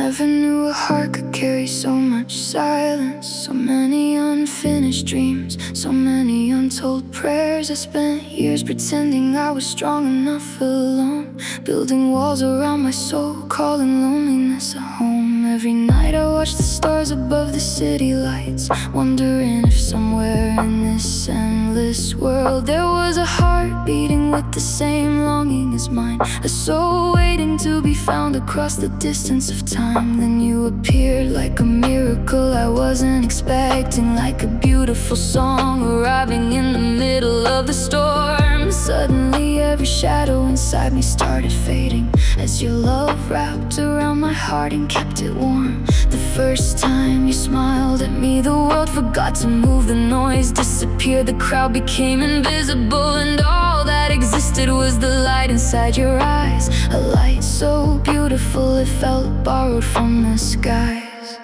Never knew a heart could carry so much silence. So many unfinished dreams, so many untold prayers. I spent years pretending I was strong enough alone, building walls around my soul, calling loneliness a home. Every night I watched the stars above the city lights, wondering if somewhere in this endless world there was a heart beating with the same longing as mine, a soul waiting to be found across the distance of time. Then you appeared like a miracle I wasn't expecting, like a beautiful song arriving in the middle of the storm. Suddenly every shadow inside me started fading, as your love wrapped around my heart and kept it warm. The first time you smiled at me, the world forgot to move, the noise disappeared, the crowd became invisible, and all that existed was the light inside your eyes, a light so beautiful it felt borrowed from the skies.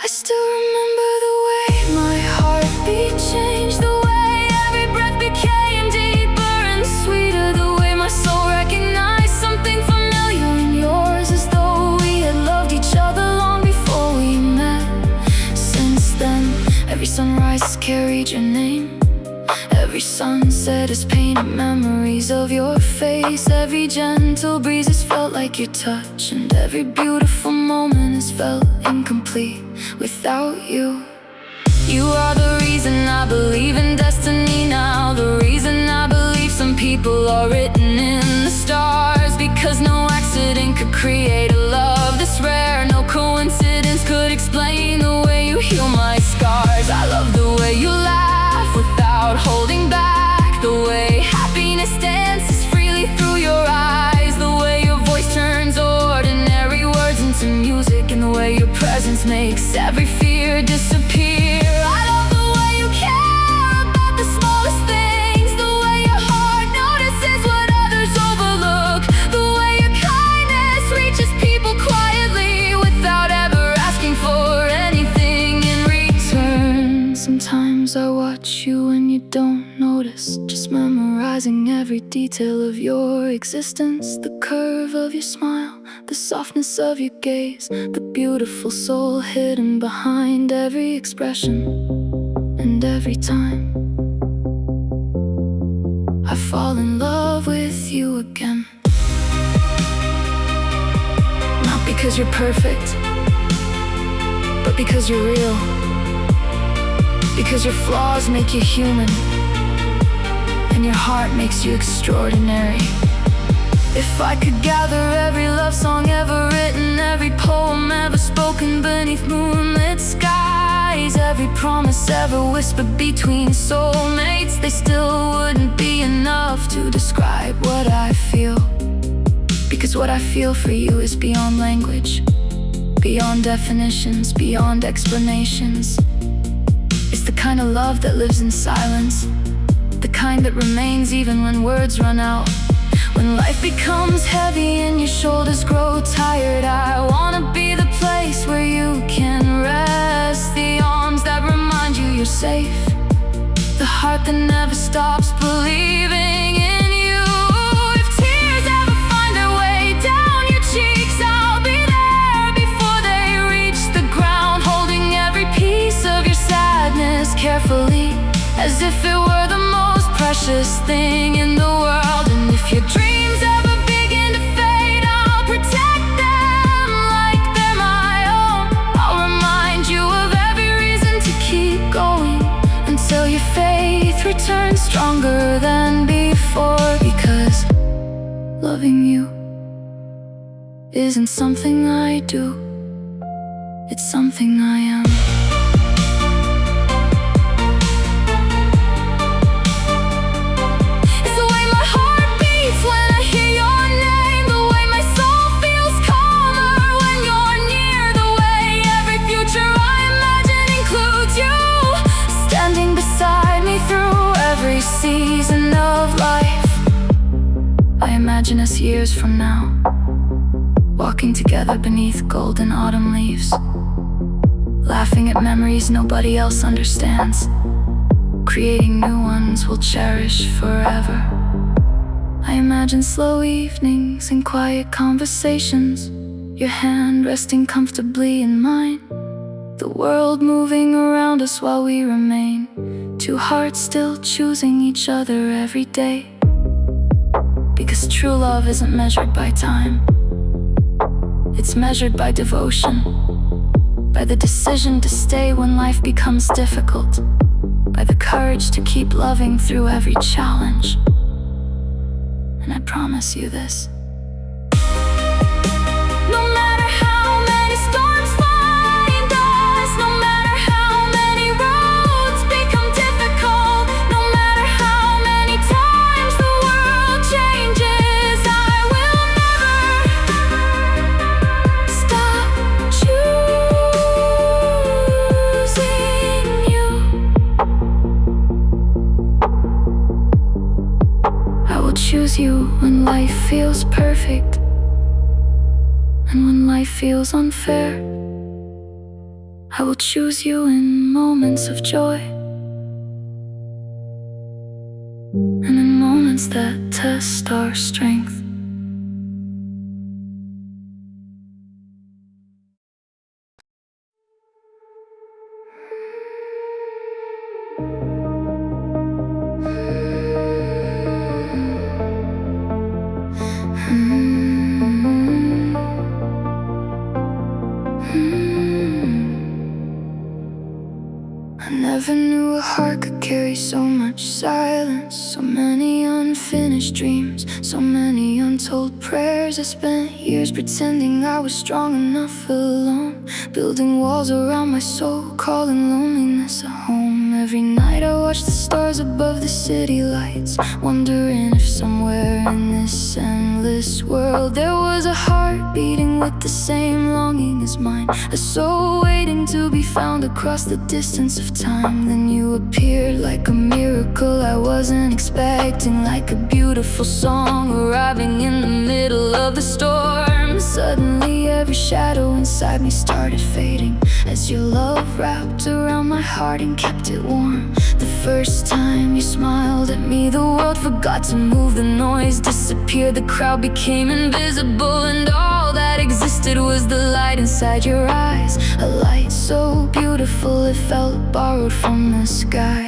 I still remember the way my heartbeat changed, the way every breath became deeper and sweeter, the way my soul recognized something familiar in yours, as though we had loved each other long before we met. Since then, every sunrise has carried your name, every sunset has painted memories of your face, every gentle breeze has felt like your touch, and every beautiful moment has felt incomplete without you. You are the reason I believe in destiny now, the reason I believe some people are written in the stars, because no accident could create a love this rare, no coincidence could explain the way you heal my scars. I love the way you laugh without holding back, the way happiness dances freely through your eyes, the way your voice turns ordinary words into music, and the way your presence makes every fear disappear. I love the way you care about the smallest things, the way your heart notices what others overlook, the way your kindness reaches people quietly without ever asking for anything in return. Sometimes I watch you when you don't notice, just memorizing every detail of your existence, the curve of your smile, the softness of your gaze, the beautiful soul hidden behind every expression. And every time I fall in love with you again, not because you're perfect, but because you're real, because your flaws make you human, and your heart makes you extraordinary. If I could gather every love song ever written, every poem ever spoken beneath moonlit skies, every promise ever whispered between soulmates, they still wouldn't be enough to describe what I feel. Because what I feel for you is beyond language, beyond definitions, beyond explanations. It's the kind of love that lives in silence, the kind that remains even when words run out. When life becomes heavy and your shoulders grow tired, I wanna be the place where you can rest, the arms that remind you you're safe, the heart that never stops believing in you. If tears ever find their way down your cheeks, I'll be there before they reach the ground, holding every piece of your sadness carefully, as if it were the most precious thing in the world. And if your dreams ever begin to fade, I'll protect them like they're my own. I'll remind you of every reason to keep going, until your faith returns stronger than before. Because loving you isn't something I do, it's something I am. Season of life, I imagine us years from now, walking together beneath golden autumn leaves, laughing at memories nobody else understands, creating new ones we'll cherish forever. I imagine slow evenings and quiet conversations, your hand resting comfortably in mine. The world moving around us while we remain, two hearts still choosing each other every day. Because true love isn't measured by time, it's measured by devotion, by the decision to stay when life becomes difficult, by the courage to keep loving through every challenge. And I promise you this: no matter how many storms find us, no matter how many roads become difficult, no matter how many times the world changes, I will never stop choosing you. I will choose you when life feels perfect, and when life feels unfair. I will choose you in moments of joy, and in moments that test our strength. I never knew a heart could carry so much silence, so many unfinished dreams, so many untold prayers. I spent years pretending I was strong enough alone, building walls around my soul, calling loneliness a home. Every night I watched the stars above the city lights, wondering if somewhere in this endless world there was a heart beating with the same longing as mine, a soul waiting to be found across the distance of time. Then you appeared like a miracle I wasn't expecting, like a beautiful song arriving in the middle of the storm. Suddenly every shadow inside me started fading, as your love wrapped around my heart and kept it warm. The first time you smiled at me, the world forgot to move, the noise disappeared, the crowd became invisible, and all that existed was the light inside your eyes, a light so beautiful it felt borrowed from the sky.